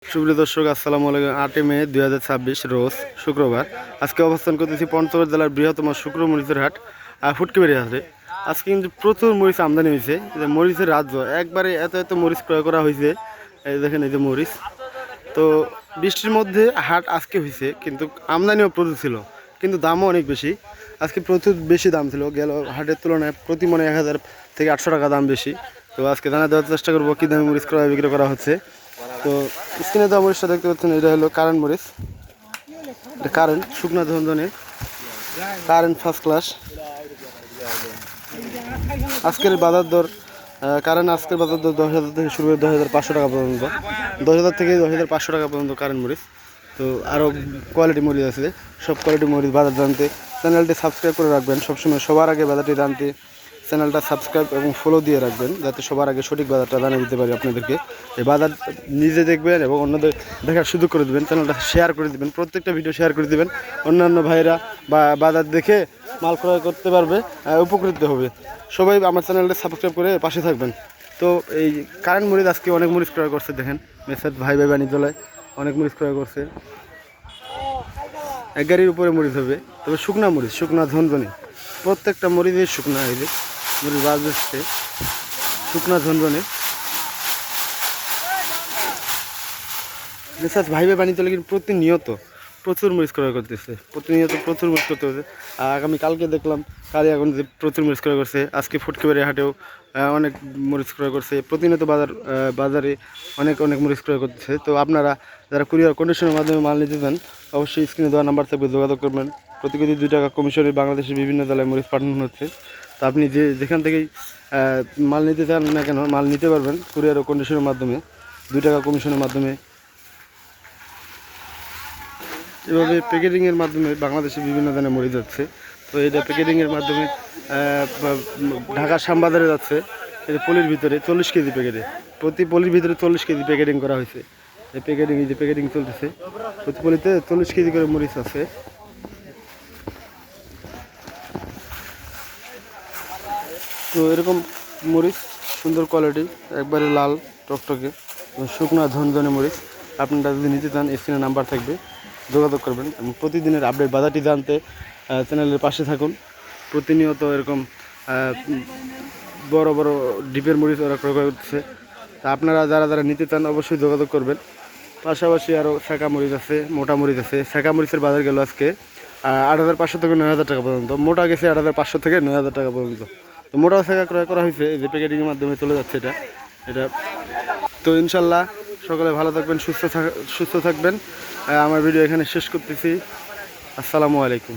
সুপ্রিয় দর্শক, আসসালামু আলাইকুম। 8 মে 2026 রোজ শুক্রবার। আজকে অবস্থান করতেছি পঞ্চগড় জেলার বৃহত্তম শুকনো মরিচের হাট ফুটকিবাড়ি হাটে। আজকে কিন্তু প্রচুর মরিচ আমদানি হয়েছে। মরিচের রাজ্য একবারে এত এত মরিচ ক্রয় করা হয়েছে। এই দেখেন, এই যে মরিচ। তো বৃষ্টির মধ্যে হাট আজকে হয়েছে, কিন্তু আমদানিও প্রচুর ছিল, কিন্তু দামও অনেক বেশি। আজকে প্রচুর বেশি দাম ছিল, গেল হাটের তুলনায় প্রতি মনে 1000 থেকে 800 টাকা দাম বেশি। তো আজকে জানা দেওয়ার চেষ্টা করবো কী দামে মরিচ ক্রয় বিক্রি করা হচ্ছে। তো স্ক্রিনে দেওয়া মরিচটা দেখতে পাচ্ছেন, এটা হলো কারেন্ট মরিচ। এটা কারেন্ট শুকনা ধন্দনে, কারেন্ট ফার্স্ট ক্লাস। আজকের বাজার দর আজকের বাজার দর 10,000 থেকে শুরু করে 10,500 টাকা পর্যন্ত, 10,000 থেকে 10,500 টাকা পর্যন্ত কারেন্ট মরিচ। তো আরও কোয়ালিটি মরিচ আছে, সব কোয়ালিটি মরিচ বাজার জানতে চ্যানেলটি সাবস্ক্রাইব করে রাখবেন। সবসময় সবার আগে বাজারটি জানতে চ্যানেলটা সাবস্ক্রাইব এবং ফলো দিয়ে রাখবেন, যাতে সবার আগে সঠিক বাজারটা জানিয়ে দিতে পারি আপনাদেরকে। এই বাজার নিজে দেখবেন এবং অন্যদের দেখার সুযোগ করে দেবেন। চ্যানেলটা শেয়ার করে দেবেন, প্রত্যেকটা ভিডিও শেয়ার করে দেবেন। অন্যান্য ভাইরা বা বাজার দেখে মাল ক্রয় করতে পারবে, উপকৃত হবে। সবাই আমার চ্যানেলটা সাবস্ক্রাইব করে পাশে থাকবেন। তো এই কারেন্ট মরিচ আজকে অনেক মরিচ ক্রয় করছে, দেখেন মেসার ভাই বাণিজ্যালয় অনেক মরিচ ক্রয় করছে। এক গাড়ির উপরে মরিচ হবে, তবে শুকনা মরিচ, শুকনা ঝনঝনি, প্রত্যেকটা মরিচের শুকনা। এই যে মরিচ বাজ দিচ্ছে, শুকনা ঝনঝনে। মেসাজ ভাই বাণিজ্যালয় কিন্তু প্রতিনিয়ত প্রচুর মরিচ ক্রয় করতেছে, প্রতিনিয়ত প্রচুর মরিচ করতে হচ্ছে। আগামী কালকে দেখলাম এখন যে প্রচুর মরিচ ক্রয় করছে। আজকে ফুটকিবাড়ি হাটেও অনেক মরিচ ক্রয় করছে। প্রতিনিয়ত বাজারে অনেক মরিচ ক্রয় করতেছে। তো আপনারা যারা কুরিয়ার কন্ডিশনের মাধ্যমে মাল নিতে চান, অবশ্যই স্ক্রিনে দেওয়া নাম্বার থাকবে, যোগাযোগ করবেন। প্রতি কেজি 2 টাকা কমিশনে বাংলাদেশের বিভিন্ন জেলায় মরিচ পাঠানো হচ্ছে। তো আপনি যেখান থেকেই মাল নিতে চান না কেন, মাল নিতে পারবেন কুরিয়ার ও কন্ডিশনের মাধ্যমে, 2 টাকা কমিশনের মাধ্যমে। এভাবে প্যাকেটিংয়ের মাধ্যমে বাংলাদেশে বিভিন্ন ধরনের মরিচ যাচ্ছে। তো এটা প্যাকেটিংয়ের মাধ্যমে ঢাকার শ্যামবাজারে যাচ্ছে। এই পলির ভিতরে 40 কেজি প্যাকেটে, প্রতি পলির ভিতরে 40 কেজি প্যাকেটিং করা হয়েছে। এই প্যাকেটিং চলতেছে, প্রতি পলিতে 40 কেজি করে মরিচ আছে। তো এরকম মরিচ সুন্দর কোয়ালিটি, একবারে লাল টকটকে শুকনা ঝনঝনে মরিচ। আপনারা যদি নিতে চান, স্ক্রিনে নাম্বার থাকবে, যোগাযোগ করবেন। এবং প্রতিদিনের আপডেট বাজারটি জানতে চ্যানেলের পাশে থাকুন। প্রতিনিয়ত এরকম বড় বড় ডিপের মরিচ ওরা ক্রয় করছে। তা আপনারা যারা নিতে চান অবশ্যই যোগাযোগ করবেন। পাশাপাশি আরও শেখা মরিচ আছে, মোটা মরিচ আছে। শেখা মরিচের বাজার গেল আজকে 8,500 থেকে 9,000 টাকা পর্যন্ত, মোটা গেছে 8,500 থেকে 9,000 টাকা পর্যন্ত। তো মোটা শেখা ক্রয় করা হয়েছে, যে প্যাকেটিংয়ের মাধ্যমে চলে যাচ্ছে এটা। তো ইনশাল্লাহ সকলে ভালো থাকবেন, সুস্থ থাকবেন। আমার ভিডিও এখানে শেষ করতেছি। আসসালামু আলাইকুম।